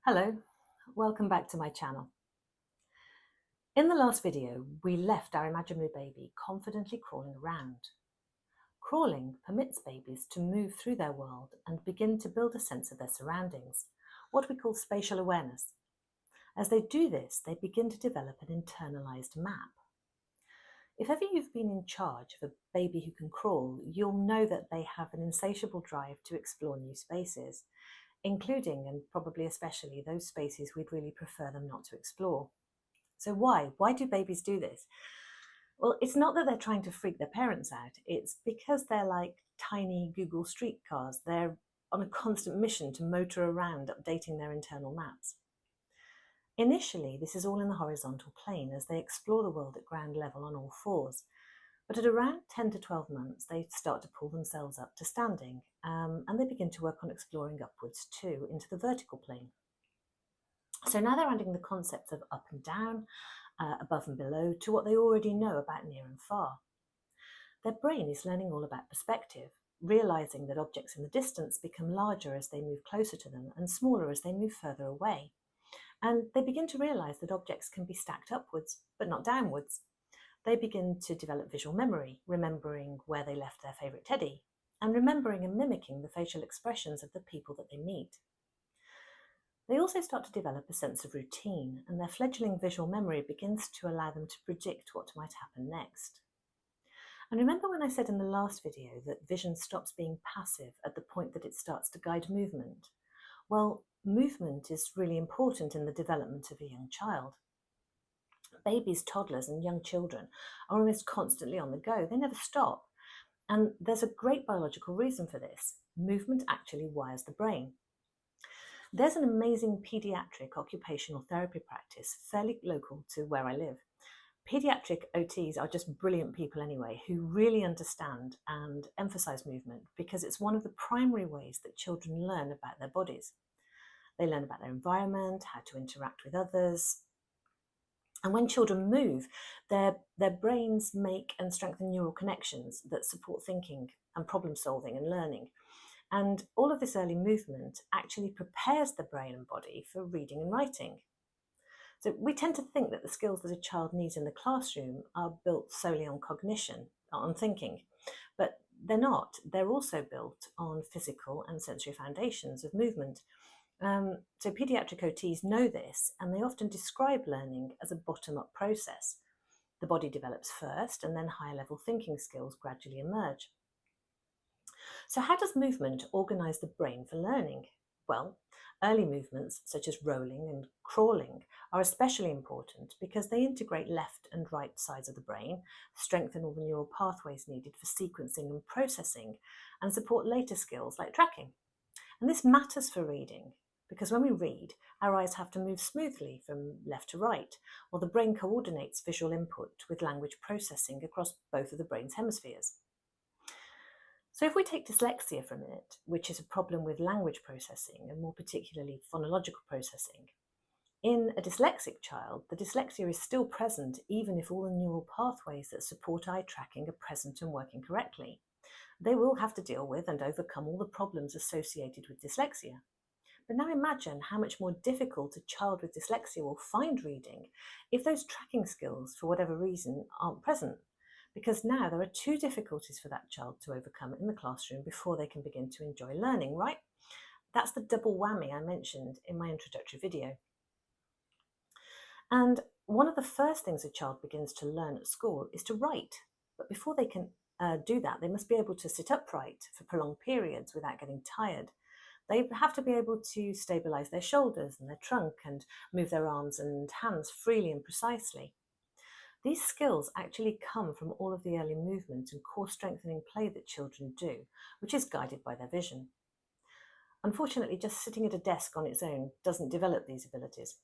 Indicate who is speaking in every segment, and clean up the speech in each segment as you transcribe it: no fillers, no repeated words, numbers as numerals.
Speaker 1: Hello, welcome back to my channel. In the last video, we left our imaginary baby confidently crawling around. Crawling permits babies to move through their world and begin to build a sense of their surroundings, what we call spatial awareness. As they do this, they begin to develop an internalized map. If ever you've been in charge of a baby who can crawl, you'll know that they have an insatiable drive to explore new spaces, including and probably especially those spaces we'd really prefer them not to explore. So why? Why do babies do this? Well, it's not that they're trying to freak their parents out. It's because they're like tiny Google streetcars. They're on a constant mission to motor around, updating their internal maps. Initially, this is all in the horizontal plane as they explore the world at ground level on all fours. But at around 10 to 12 months, they start to pull themselves up to standing, and they begin to work on exploring upwards too, into the vertical plane. So now they're adding the concepts of up and down, above and below, to what they already know about near and far. Their brain is learning all about perspective, realizing that objects in the distance become larger as they move closer to them and smaller as they move further away. And they begin to realize that objects can be stacked upwards, but not downwards. They begin to develop visual memory, remembering where they left their favorite teddy, and remembering and mimicking the facial expressions of the people that they meet. They also start to develop a sense of routine, and their fledgling visual memory begins to allow them to predict what might happen next. And remember when I said in the last video that vision stops being passive at the point that it starts to guide movement? Well, movement is really important in the development of a young child. Babies, toddlers, and young children are almost constantly on the go. They never stop. And there's a great biological reason for this. Movement actually wires the brain. There's an amazing pediatric occupational therapy practice fairly local to where I live. Pediatric OTs are just brilliant people anyway, who really understand and emphasize movement because it's one of the primary ways that children learn about their bodies. They learn about their environment, how to interact with others. And when children move, their brains make and strengthen neural connections that support thinking and problem solving and learning. And all of this early movement actually prepares the brain and body for reading and writing. So we tend to think that the skills that a child needs in the classroom are built solely on cognition, on thinking, but they're not. They're also built on physical and sensory foundations of movement. So pediatric OTs know this, and they often describe learning as a bottom-up process. The body develops first, and then higher level thinking skills gradually emerge. So how does movement organise the brain for learning? Well, early movements such as rolling and crawling are especially important because they integrate left and right sides of the brain, strengthen all the neural pathways needed for sequencing and processing, and support later skills like tracking. And this matters for reading because when we read, our eyes have to move smoothly from left to right, while the brain coordinates visual input with language processing across both of the brain's hemispheres. So if we take dyslexia for a minute, which is a problem with language processing and more particularly phonological processing, in a dyslexic child, the dyslexia is still present even if all the neural pathways that support eye tracking are present and working correctly. They will have to deal with and overcome all the problems associated with dyslexia. But now imagine how much more difficult a child with dyslexia will find reading if those tracking skills, for whatever reason, aren't present. Because now there are two difficulties for that child to overcome in the classroom before they can begin to enjoy learning, right? That's the double whammy I mentioned in my introductory video. And one of the first things a child begins to learn at school is to write. But before they can do that, they must be able to sit upright for prolonged periods without getting tired. They have to be able to stabilize their shoulders and their trunk and move their arms and hands freely and precisely. These skills actually come from all of the early movement and core strengthening play that children do, which is guided by their vision. Unfortunately, just sitting at a desk on its own doesn't develop these abilities.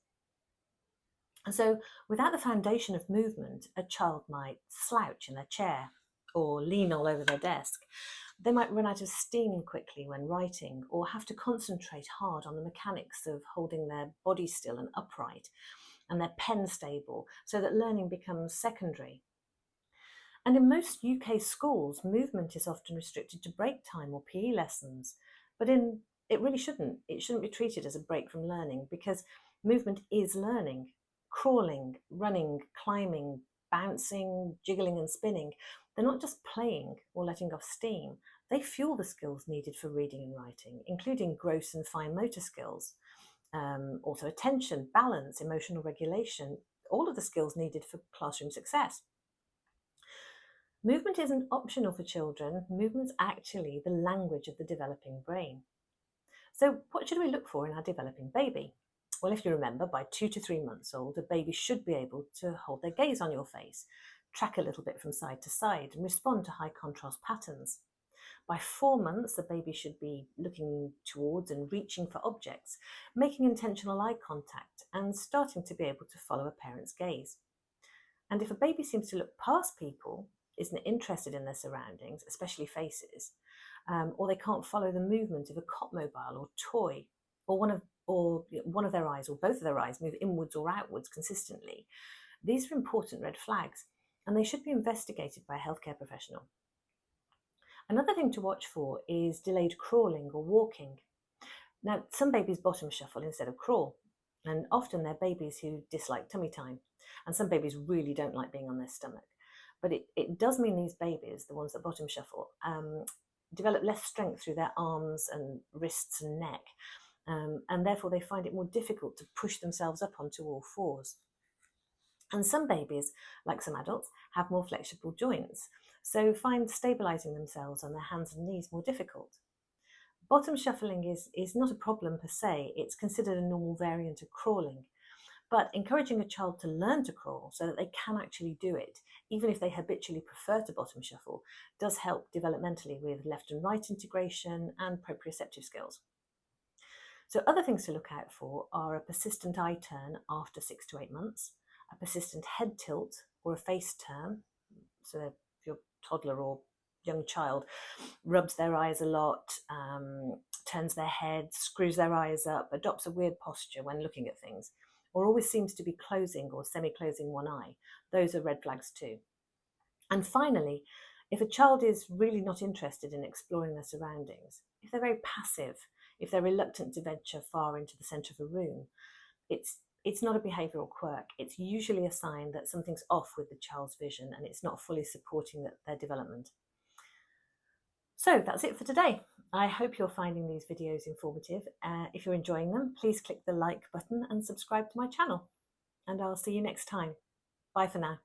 Speaker 1: And so without the foundation of movement, a child might slouch in their chair or lean all over their desk. They might run out of steam quickly when writing or have to concentrate hard on the mechanics of holding their body still and upright and their pen stable so that learning becomes secondary. And in most UK schools, movement is often restricted to break time or PE lessons. But in It really shouldn't. It shouldn't be treated as a break from learning, because movement is learning. Crawling, running, climbing, bouncing, jiggling and spinning, they're not just playing or letting off steam. They fuel the skills needed for reading and writing, including gross and fine motor skills, also attention, balance, emotional regulation, all of the skills needed for classroom success. Movement isn't optional for children. Movement's actually the language of the developing brain. So what should we look for in our developing baby? Well, if you remember, by 2 to 3 months old, a baby should be able to hold their gaze on your face, track a little bit from side to side, and respond to high contrast patterns. By 4 months, the baby should be looking towards and reaching for objects, making intentional eye contact, and starting to be able to follow a parent's gaze. And if a baby seems to look past people, isn't interested in their surroundings, especially faces, or they can't follow the movement of a cot mobile or toy, or one of their eyes or both of their eyes move inwards or outwards consistently, these are important red flags, and they should be investigated by a healthcare professional. Another thing to watch for is delayed crawling or walking. Now, some babies bottom shuffle instead of crawl, and often they're babies who dislike tummy time, and some babies really don't like being on their stomach. But it does mean these babies, the ones that bottom shuffle, develop less strength through their arms and wrists and neck, and therefore they find it more difficult to push themselves up onto all fours. And some babies, like some adults, have more flexible joints, so find stabilizing themselves on their hands and knees more difficult. Bottom shuffling is not a problem per se. It's considered a normal variant of crawling. But encouraging a child to learn to crawl so that they can actually do it, even if they habitually prefer to bottom shuffle, does help developmentally with left and right integration and proprioceptive skills. So other things to look out for are a persistent eye turn after 6 to 8 months, a persistent head tilt or a face turn. So if your toddler or young child rubs their eyes a lot, turns their head, screws their eyes up, adopts a weird posture when looking at things, or always seems to be closing or semi-closing one eye, those are red flags too. And finally, if a child is really not interested in exploring their surroundings, if they're very passive, if they're reluctant to venture far into the centre of a room, it's not a behavioural quirk. It's usually a sign that something's off with the child's vision and it's not fully supporting their development. So that's it for today. I hope you're finding these videos informative. If you're enjoying them, please click the like button and subscribe to my channel. And I'll see you next time. Bye for now.